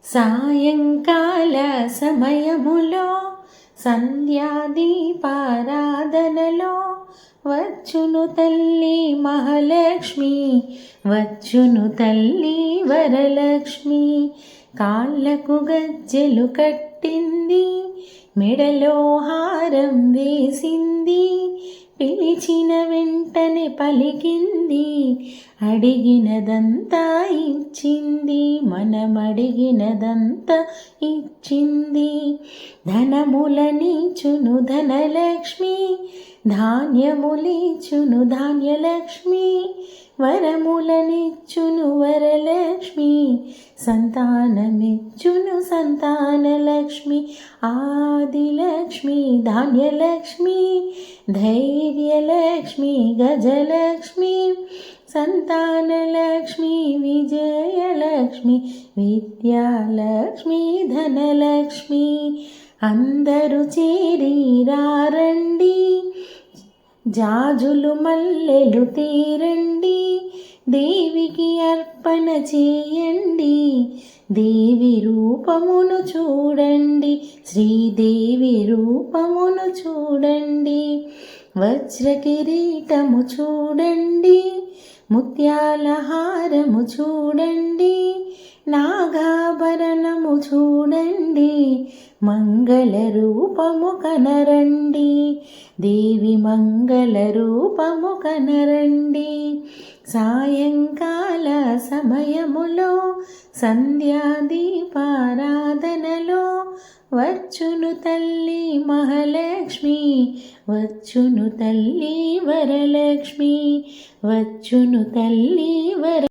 సాయంకాల సమయములో సంధ్యాదీపారాధనలో వచ్చును తల్లి మహాలక్ష్మి, వచ్చును తల్లి వరలక్ష్మి. కాళ్ళకు గజ్జెలు కట్టింది, మెడలో హారం వేసింది, పిలిచిన వెంటనే పలికింది, అడిగినదంతా ఇచ్చింది, మనం అడిగినదంతా ఇచ్చింది. ధనములనిచును ధనలక్ష్మి, ధాన్యములిచును ధాన్యలక్ష్మి, వరములనిచ్చును వరలక్ష్మి, సంతానమిచ్చును సంతానలక్ష్మి. ఆదిలక్ష్మి ధాన్యలక్ష్మి, ధైర్యలక్ష్మి గజలక్ష్మి, సంతానలక్ష్మి విజయలక్ష్మి, విద్యాలక్ష్మి ధనలక్ష్మి. అందరూ చేరి రండి, జాజులు మల్లెలు తీరండి, దేవికి అర్పణ చేయండి, దేవి రూపమును చూడండి, శ్రీదేవి రూపమును చూడండి. వజ్ర కిరీటము చూడండి, ముత్యాల హారము చూడండి, నాగాభరణము చూడండి, మంగళ రూపము కనరండి, దేవి మంగళ రూపము కనరండి. సాయంకాల సమయములో సంధ్యాదీపారాధనలో వచ్చును తల్లి మహాలక్ష్మి, వచ్చును తల్లి వరలక్ష్మి, వచ్చును తల్లి వర